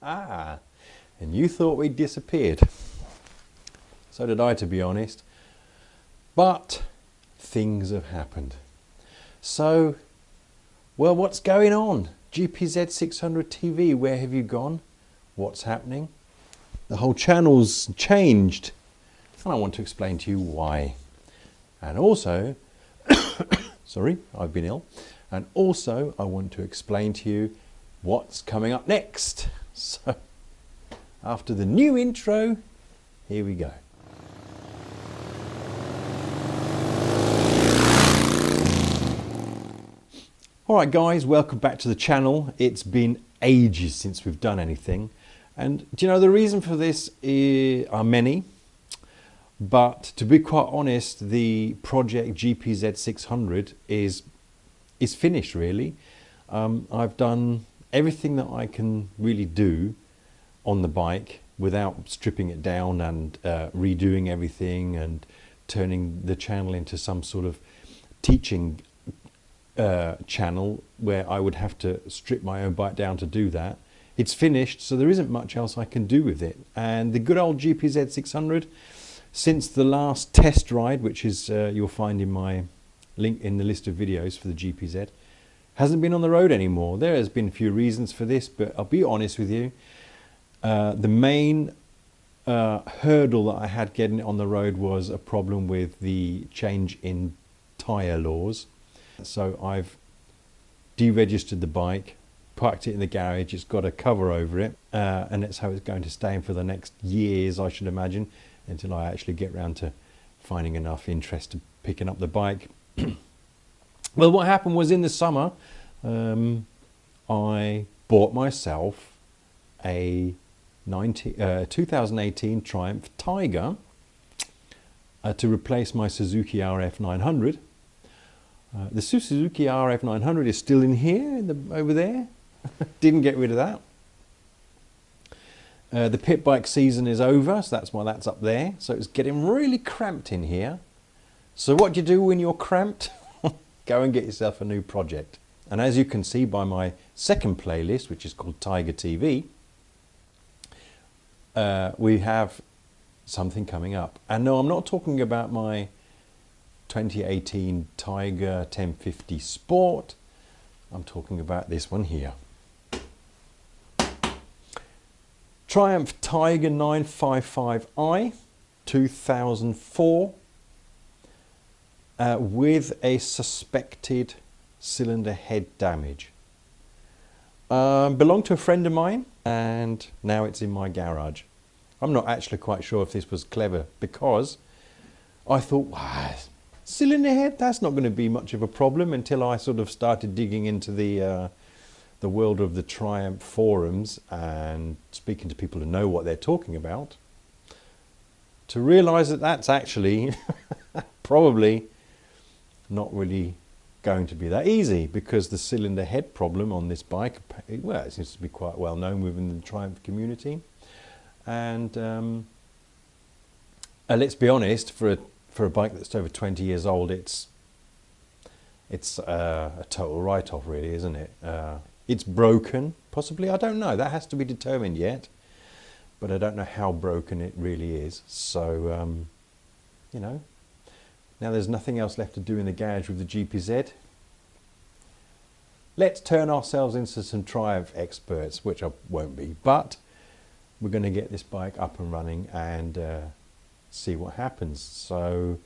And you thought we'd disappeared. So did I, to be honest. But things have happened. So, well, what's going on? GPZ 600 TV, where have you gone? What's happening? The whole channel's changed. And I want to explain to you why. And also, sorry, I've been ill. And also, I want to explain to you what's coming up next. So, after the new intro, here we go. Alright guys, welcome back to the channel. It's been ages since we've done anything. And do you know, the reason for this are many. But to be quite honest, the project GPZ 600 is finished really. I've done everything that I can really do on the bike without stripping it down and redoing everything and turning the channel into some sort of teaching channel where I would have to strip my own bike down to do that. It's finished, so there isn't much else I can do with it. And the good old GPZ 600, since the last test ride, which is you'll find in my link in the list of videos for the GPZ, hasn't been on the road anymore. There has been a few reasons for this, but I'll be honest with you. The main hurdle that I had getting it on the road was a problem with the change in tyre laws. So I've deregistered the bike, parked it in the garage, it's got a cover over it, and that's how it's going to stay for the next years, I should imagine, until I actually get round to finding enough interest to picking up the bike. Well, what happened was in the summer, I bought myself a 2018 Triumph Tiger to replace my Suzuki RF 900. The Suzuki RF 900 is still in here, over there. Didn't get rid of that. The pit bike season is over, so that's why that's up there. So it's getting really cramped in here. So what do you do when you're cramped? Go and get yourself a new project. And as you can see by my second playlist, which is called Tiger TV, we have something coming up. And no, I'm not talking about my 2018 Tiger 1050 Sport. I'm talking about this one here. Triumph Tiger 955i 2004 with a suspected cylinder head damage. Belonged to a friend of mine and now it's in my garage. I'm not actually quite sure if this was clever because I thought, wow, cylinder head, that's not going to be much of a problem, until I sort of started digging into the world of the Triumph forums and speaking to people who know what they're talking about, to realise that that's actually probably not really going to be that easy, because the cylinder head problem on this bike, well, it seems to be quite well known within the Triumph community. And let's be honest, for a bike that's over 20 years old, it's a total write-off really, isn't it? It's broken, possibly, I don't know, that has to be determined yet, but I don't know how broken it really is. So, you know, now there's nothing else left to do in the garage with the GPZ. Let's turn ourselves into some Triumph experts, which I won't be, but we're going to get this bike up and running and see what happens. So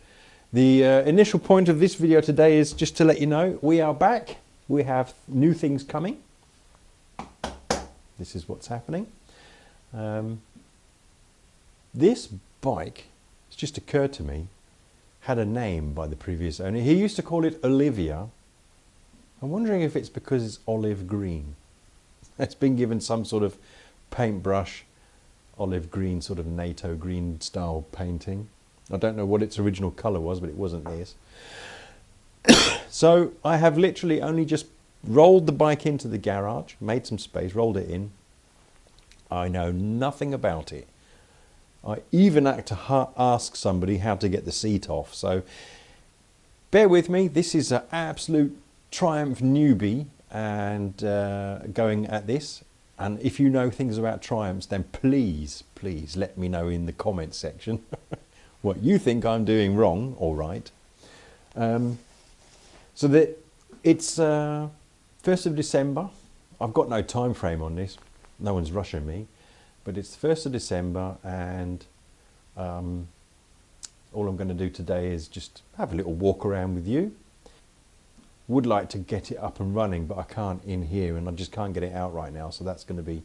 the initial point of this video today is just to let you know we are back. We have new things coming. This is what's happening. This bike, it's just occurred to me, had a name by the previous owner. He used to call it Olivia. I'm wondering if it's because it's olive green. It's been given some sort of paintbrush olive green, sort of NATO green style painting. I don't know what its original colour was, but it wasn't this. So I have literally only just rolled the bike into the garage, made some space, rolled it in. I know nothing about it. I even had to ask somebody how to get the seat off. So bear with me. This is an absolute Triumph newbie and going at this. And if you know things about Triumphs, then please let me know in the comments section what you think I'm doing wrong or right. So that it's 1st of December. I've got no time frame on this. No one's rushing me. But it's the 1st of December, and all I'm going to do today is just have a little walk around with you. Would like to get it up and running, but I can't in here, and I just can't get it out right now, so that's going to be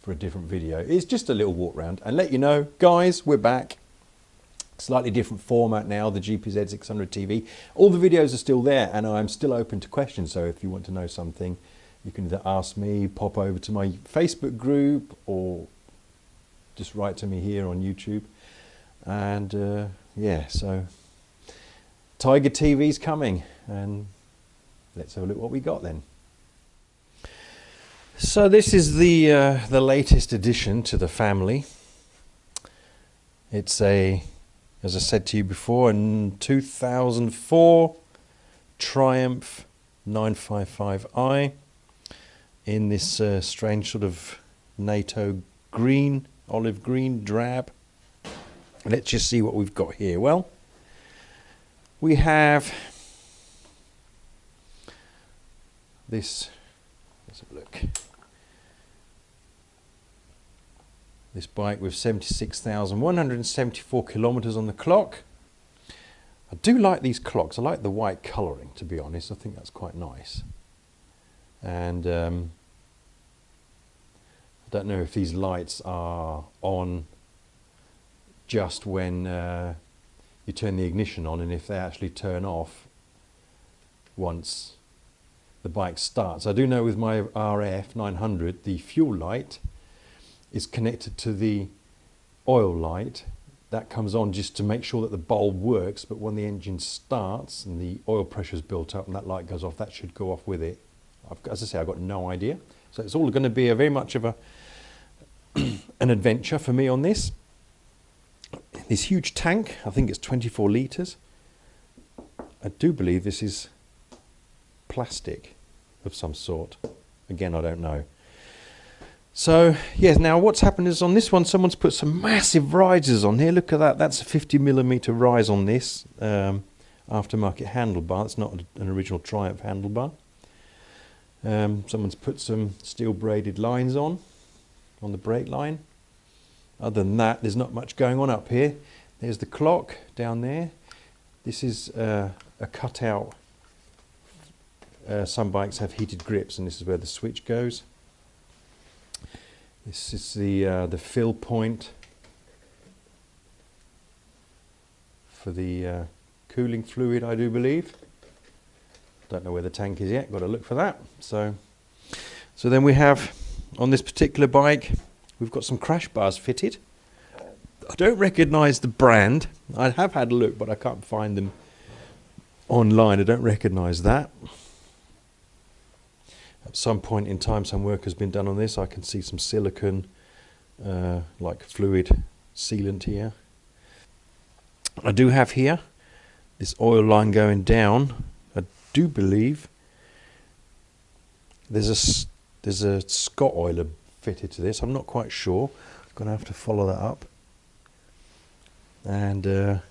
for a different video. It's just a little walk around and let you know, guys, we're back. Slightly different format now, the GPZ 600 TV. All the videos are still there, and I'm still open to questions, so if you want to know something, you can either ask me, pop over to my Facebook group, or just write to me here on YouTube. And yeah, so Tiger TV's coming, and let's have a look what we got then. So this is the latest addition to the family. It's a, as I said to you before, in 2004 Triumph 955i in this strange sort of NATO green, olive green, drab. Let's just see what we've got here. Well, we have this, let's have a look. This bike with 76,174 kilometers on the clock. I do like these clocks. I like the white colouring, to be honest. I think that's quite nice. And I don't know if these lights are on just when you turn the ignition on, and if they actually turn off once the bike starts. I do know with my RF 900, the fuel light is connected to the oil light. That comes on just to make sure that the bulb works, but when the engine starts and the oil pressure is built up and that light goes off, that should go off with it. As I say, I've got no idea. So it's all going to be a very much of a an adventure for me on this. This huge tank, I think it's 24 litres. I do believe this is plastic of some sort. Again, I don't know. So, yes, now what's happened is on this one, someone's put some massive risers on here. Look at that. That's a 50mm rise on this aftermarket handlebar. It's not an original Triumph handlebar. Someone's put some steel braided lines on the brake line. Other than that, there's not much going on up here. There's the clock down there. This is a cutout. Some bikes have heated grips, and this is where the switch goes. This is the fill point for the cooling fluid, I do believe. Don't know where the tank is yet. Got to look for that. So then we have on this particular bike, we've got some crash bars fitted. I don't recognise the brand. I have had a look, but I can't find them online. I don't recognise that. At some point in time, some work has been done on this. I can see some silicone, like fluid sealant here. I do have here this oil line going down. I do believe there's a Scott oiler fitted to this. I'm not quite sure. I'm going to have to follow that up. And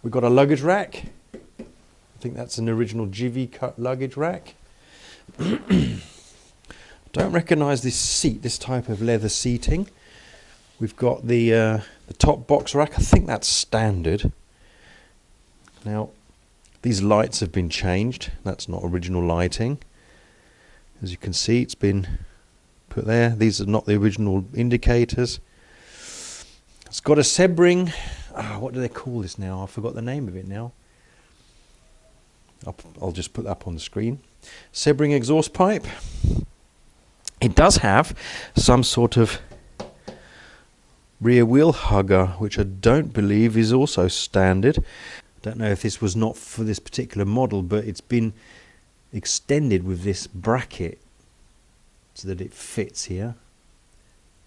we've got a luggage rack. I think that's an original Jivy cut luggage rack. Don't recognise this seat, this type of leather seating. We've got the top box rack. I think that's standard. Now, these lights have been changed. That's not original lighting. As you can see, it's been put there. These are not the original indicators. It's got a Sebring. What do they call this now? I forgot the name of it now. I'll just put that up on the screen. Sebring exhaust pipe. It does have some sort of rear wheel hugger, which I don't believe is also standard. Don't know if this was not for this particular model, but it's been extended with this bracket so that it fits here.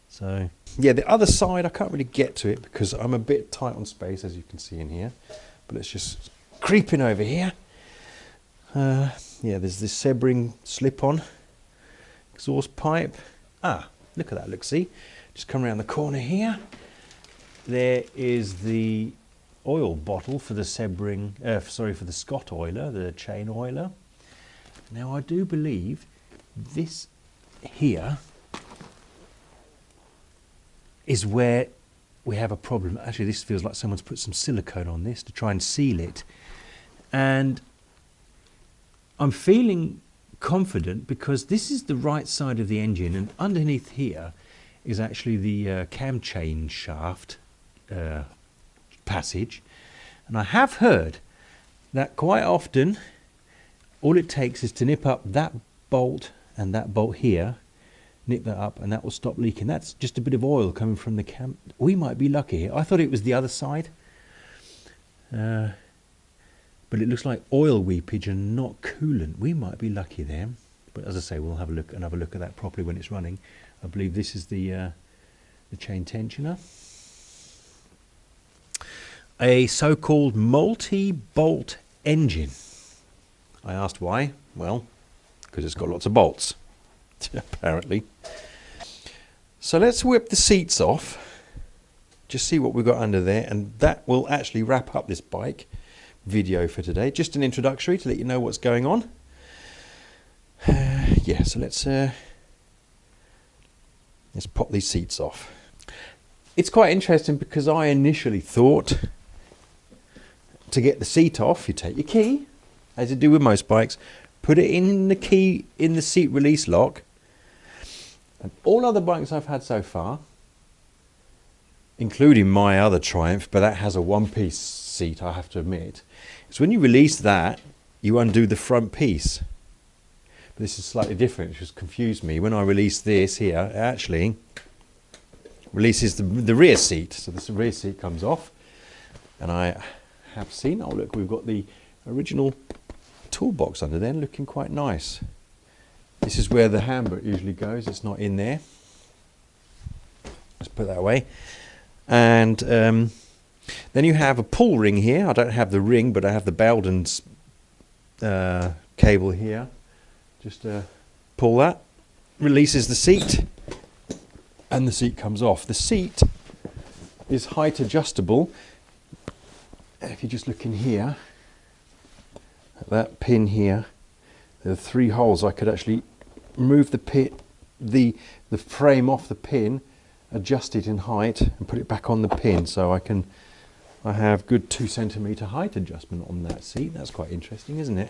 So yeah, the other side I can't really get to it because I'm a bit tight on space, as you can see in here. But let's just creep in over here. Yeah, there's this Sebring slip-on exhaust pipe. Ah, look at that, look, see? Just come around the corner here. There is the oil bottle for the Sebring, for the Scott oiler, the chain oiler. Now I do believe this here is where we have a problem. Actually, this feels like someone's put some silicone on this to try and seal it. And I'm feeling confident because this is the right side of the engine, and underneath here is actually the cam chain shaft passage. And I have heard that quite often all it takes is to nip up that bolt and that bolt here, nip that up, and that will stop leaking. That's just a bit of oil coming from the cam. We might be lucky here. I thought it was the other side, but it looks like oil weepage and not coolant. We might be lucky there. But as I say, we'll have a look at that properly when it's running. I believe this is the chain tensioner. A so-called multi-bolt engine. I asked why. Well, because it's got lots of bolts, apparently. So let's whip the seats off. Just see what we've got under there, and that will actually wrap up this bike video for today. Just an introductory to let you know what's going on. Yeah, so let's pop these seats off. It's quite interesting because I initially thought to get the seat off, you take your key, as you do with most bikes, put it in the key in the seat release lock. And all other bikes I've had so far, including my other Triumph, but that has a one-piece seat, I have to admit, is when you release that, you undo the front piece. But this is slightly different, which has confused me. When I release this here, it actually releases the rear seat. So this rear seat comes off, and I have seen, oh look, we've got the original toolbox under there, looking quite nice. This is where the handbrake usually goes. It's not in there. Let's put that away. And then you have a pull ring here. I don't have the ring, but I have the Bowden's cable here. Just pull that, releases the seat, and the seat comes off. The seat is height adjustable. If you just look in here, at that pin here, there are 3 holes. I could actually move the frame off the pin, adjust it in height, and put it back on the pin. So I have good 2 centimetre height adjustment on that seat. That's quite interesting, isn't it?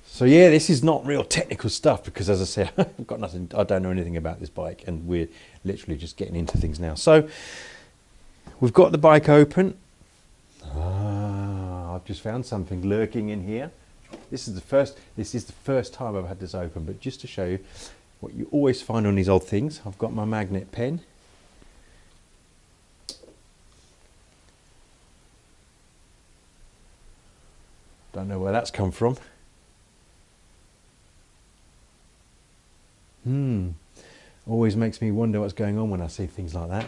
So yeah, this is not real technical stuff because, as I said, I've got nothing. I don't know anything about this bike, and we're literally just getting into things now. So we've got the bike open. I've just found something lurking in here. This is the first time I've had this open, but just to show you what you always find on these old things, I've got my magnet pen. Don't know where that's come from. Always makes me wonder what's going on when I see things like that.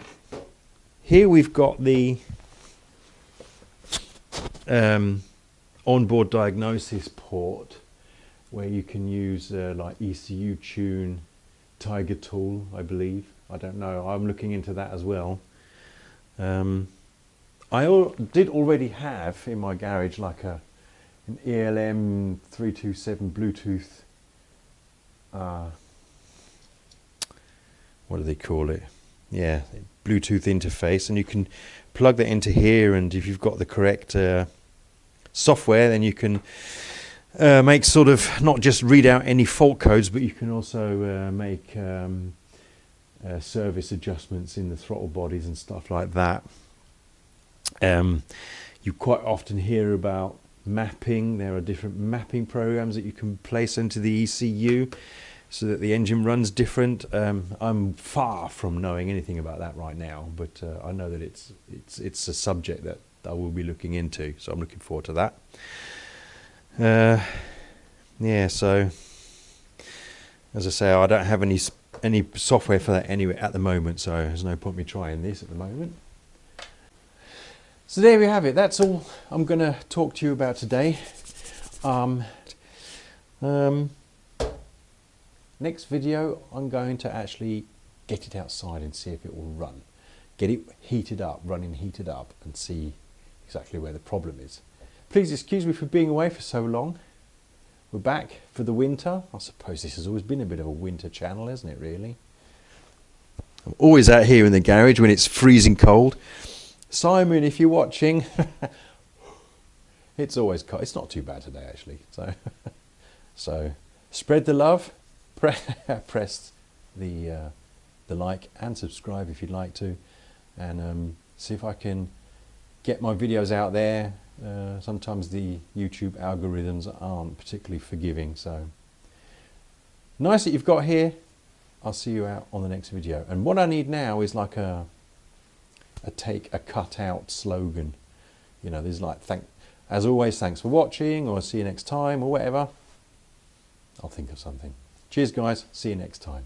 Here we've got the onboard diagnosis port where you can use like ECU tune, Tiger tool, I believe. I don't know. I'm looking into that as well. I did already have in my garage like an ELM 327 Bluetooth. What do they call it? Yeah, Bluetooth interface, and you can plug that into here, and if you've got the correct software, then you can make sort of not just read out any fault codes, but you can also make service adjustments in the throttle bodies and stuff like that. You quite often hear about mapping. There are different mapping programs that you can place into the ECU so that the engine runs different. I'm far from knowing anything about that right now, but I know that it's a subject that I will be looking into, so I'm looking forward to that. Yeah, so as I say, I don't have any software for that anyway at the moment, so there's no point me trying this at the moment. So there we have it. That's all I'm going to talk to you about today. Next video, I'm going to actually get it outside and see if it will run. Get it heated up, running heated up, and see exactly where the problem is. Please excuse me for being away for so long. We're back for the winter. I suppose this has always been a bit of a winter channel, hasn't it, really? I'm always out here in the garage when it's freezing cold. Simon, if you're watching, it's always cold. It's not too bad today, actually. So spread the love. Press the like and subscribe if you'd like to, and see if I can get my videos out there. Sometimes the YouTube algorithms aren't particularly forgiving, so nice that you've got here. I'll see you out on the next video. And what I need now is like a cut out slogan. You know, there's like, as always, thanks for watching, or see you next time, or whatever. I'll think of something. Cheers guys, see you next time.